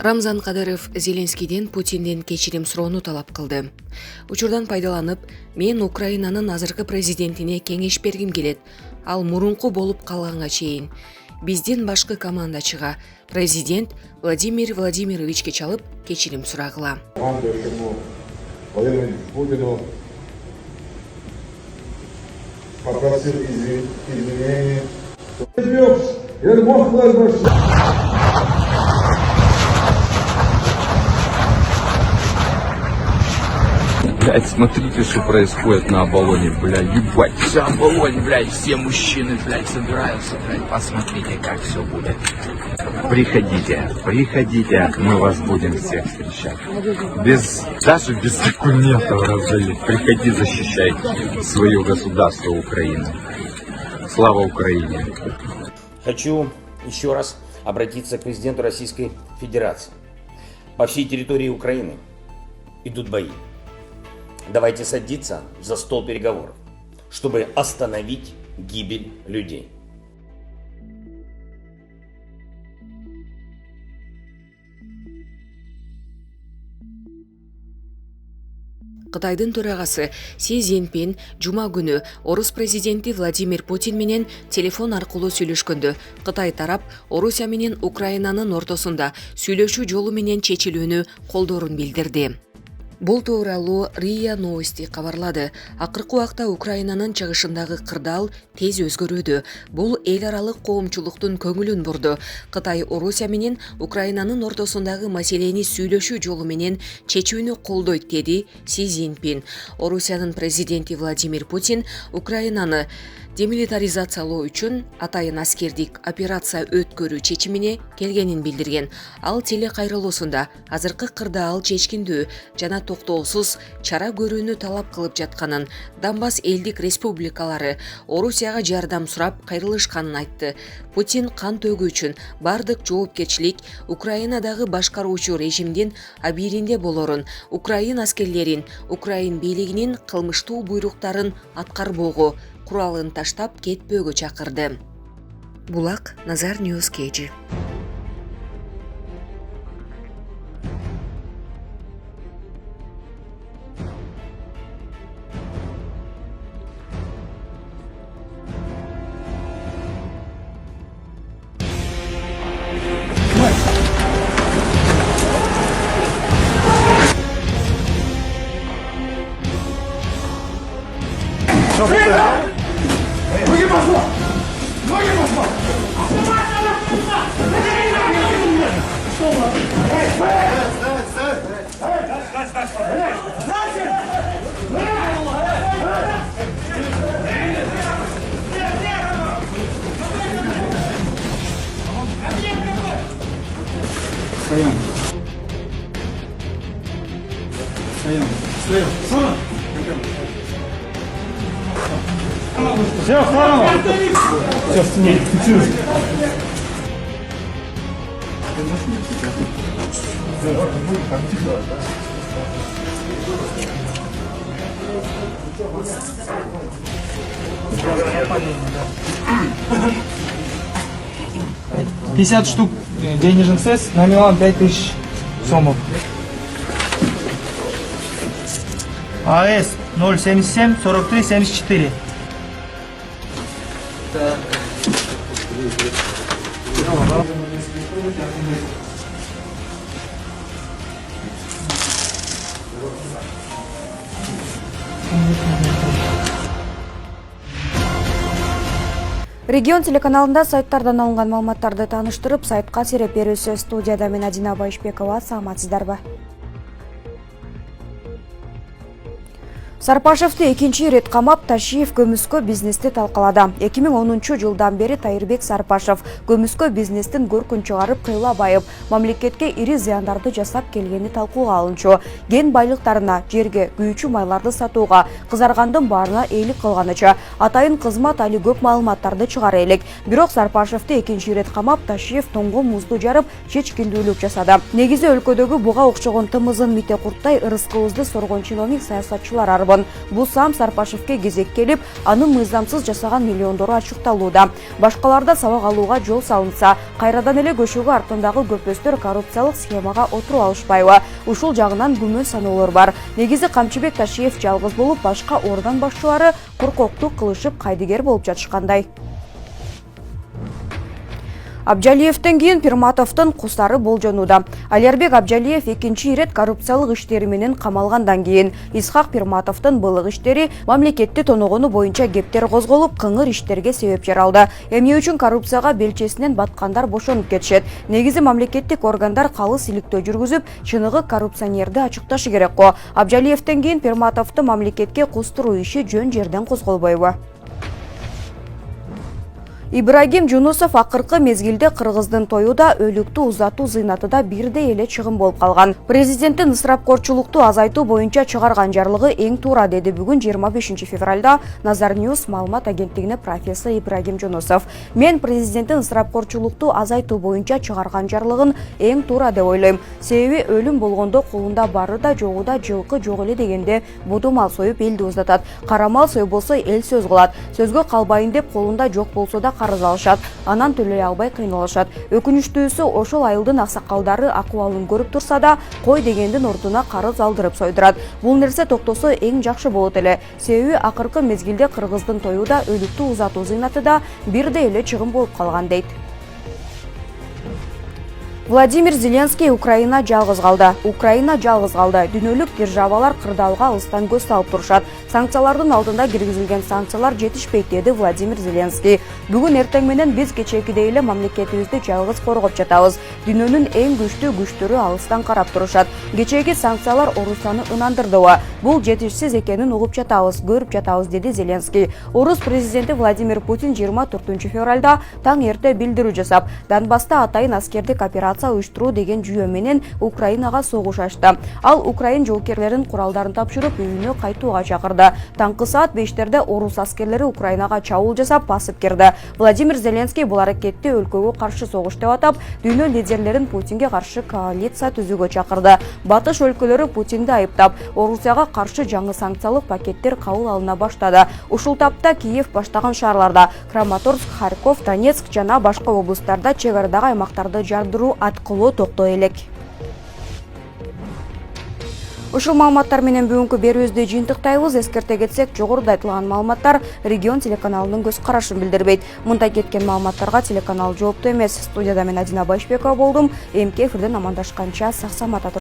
Рамзан Кадыров Зеленскийден Путинден кечирим суроону талап кылды. Учурдан пайдаланып, мен Украинанын азыркы президентине кеңеш бергим келет. Ал мурунку болуп калганга чейин бизден башкы командачыга президент Владимир Владимировичке чалып кечирим сурагыла. Попросил извинения. Блять, смотрите, что происходит на Оболоне, блядь, ебать, вся Оболонь, блядь, все мужчины, блядь, собираются, блядь, посмотрите, как все будет. Приходите, мы вас будем всех встречать. Даже без документов раздают. Приходи, защищай свое государство Украину. Слава Украине! Хочу еще раз обратиться к президенту Российской Федерации. По всей территории Украины идут бои. Давайте садиться за стол переговоров, чтобы остановить гибель людей. Кытайдын төрагасы Си Цзиньпин жума күнү Орус президенти Владимир Путин менен телефон аркылуу сүйлөшкөндө Кытай тарап Орусия менен Украинанын ортосунда сүйлөшүү жолу менен чечилүүнү колдоорун билдирди. Бул тууралуу РИА Новости кабарлады. Акыркы убакта Украинанын чыгышындагы кырдаал тез өзгөрүүдө. Бул эл аралык коомчулуктун көңүлүн бурду. Кытай Орусия менен Украинанын ортосундагы маселени сүйлөшүү жолу менен чечүүнү колдойт, деди Си Цзиньпин. Орусиянын президенти Владимир Путин Украинаны демилитаризациялоо үчүн атайын аскердик операция өткөрүү чечимине келгенин билдирген. Ал телекайрылуусунда азыркы кырдаал чечкиндүү жана токтоосуз чара көрүүнү талап кылып жатканын, Донбасс элдик республикалары Орусияга жардам сурап кайрылышканын айтты. Путин кан төгүү үчүн бардык жоопкерчилик Украинадагы башкаруучу режимдин абийиринде болорун, Украин аскерлерин, Украин бийлигинин кылмыштуу буйруктарын аткарбоого, куралын таштап кетпөөгө чакырды. Булак Назар Ньюс Кейджи. Все, в сторону! Все, в стене. $50 штук денежных средств, номиналом 5000 сомов. АС 077 43 74. Регион телеканалында сайттардан алынган маалыматтарды тааныштырып, сайтка сереп берүүсү. Студияда мен Адина Байшбекова. Саламатсыздарбы? Сарпашевди экинчи ирет камап, Ташиев көмүскө бизнести талкалады. 2010 жылдан бери Тайырбек Сарпашев көмүскө бизнестин көркүн чыгарып кыйла байып, мамлекетке ири зыяндарды жасап келгени талкууга алынчу. Ген байлыктарына, жерге, күйүүчү майларды сатууга, кызаргандын баарына эйлик кылганыча, атайын кызмат али көп маалыматтарды чыгара элек. Бирок Сарпашевди экинчи ирет камап, Ташиев тоңго музду жарып, чечкилдүүлүк жасады. Негизи өлкөдөгү буга окшогон тымызын мите курттай ырыскыбызды соргон чиновник саясатчылар арбын. Бул сам Сарпашевке кезек келип, анын мыйзамсыз жасаган миллиондору ачыкталууда. Башкаларда сабак алууга жол салынса, кайрадан эле көчөгө артындагы көпөстөр коррупциялык схемага отуруп алышпайбы? Ушул жагынан күмөн саноолор бар. Негизи Камчыбек Ташиев жалгыз болуп, башка ордан башчылары коркоктук кылышып кайдыгер болуп жатышкандай. Абджалиевден кийин Пирматовдун кустары болжонууда. Алярбек Абджалиев экинчи ирет коррупциялык иштери менен камалгандан кийин Исхак Пирматовдун былык иштери мамлекетти тоногону боюнча кептер козголуп, кыңыр иштерге себеп жаралды. Эмне үчүн коррупцияга белчесинен баткандар бошонуп кетишет? Негизи мамлекеттик органдар калыс иликтөө жүргүзүп, чыныгы коррупционерди ачыкташы керек го. Абджалиевден кийин Пирматовду мамлекетке кустуруу иши жөн жерден козголбойбу? Ибрагим Жунусов акыркы мезгилде кыргыздын тоюда өлүктү узатуу зыйнатыда бирдей эле чыгым болуп калган. Президенттин ысырапкорчулукту азайтуу боюнча чыгарган жарлыгы эң туура, деди бүгүн 25 февралда Назар Ньюс маалымат агенттигине профессор Ибрагим Жунусов. Мен президенттин ысырапкорчулукту азайтуу боюнча чыгарган жарлыгын эң туура деп ойлойм. Себеби өлүм болгондо колунда бары да жогу да жылкы жок эле дегенде буду мал союп элди узатат. Кара мал союп болсо эл сөз кылат. Сөзгө калбайын деп колунда жок болсо да карыз алышат, анан төлөй албай кыйналышат. Өкүнүчтүүсү ошол айылдын аксакалдары акыбалын көрүп турса да, кой дегендин ордуна карыз алдырып сойдурат. Бул нерсе токтосо эң жакшы болот эле. Себеби акыркы мезгилде кыргыздын тоюда өлүктү узатуу зыйнатыда бирдей эле чыгым болуп калган дейт. Владимир Зеленский Украина жалгыз калды. Украина жалгыз калды. Дүйнөлүк державалар кырдаалга алыстан көз салып турушат. Санкциялардын алдында киргизилген санкциялар жетишпейт, деди Владимир Зеленский. Бүгүн эртең менен биз кечээкидей эле мамлекетибизди жалгыз коргоп жатабыз. Дүйнөнүн эң күчтүү күчтөрү алыстан карап турушат. Кечээки санкциялар Орусияны ынандырдыбы? Бул жетишсиз экенин угуп жатабыз, көрүп жатабыз, деди Зеленский. Орус президенти Владимир Путин 24 февралда таң эрте билдирүү жасап, Донбасста атайын аскердик операция уюштуруу деген жүйө менен Украинага согуш ачты. Ал Украин жоокерлерин куралдарын тапшырып, үйүнө кайтууга чакырды. Таңкы саат 5-терде орус аскерлери Украинага чабуул жасап басып кирди. Владимир Зеленский бул аракетти өлкөгө каршы согуш деп атап, дүйнө лидерлерин Путинге каршы коалиция түзүүгө чакырды. Батыш өлкөлөрү Путинди айыптап, Орусияга каршы жаңы санкциялык пакеттер кабыл алына баштады. Ушул тапта Киев баштаган шаарларда Краматорск, Харьков, Донецк жана башка облустарда чек арадагы аймактарды жардыруу аткылуу токтой элек. Ушул маалыматтар менен бүгүнкү берүүбүздү жыйынтыктайбыз. Эскерте кетсек, жогоруда айтылган маалыматтар Регион телеканалынын көз карашын билдирбейт. Мындай кеткен маалыматтарга телеканал жооптуу эмес. Студияда мен Адина Байшбекова болдум. МК эфирден амандашканча сак-саламат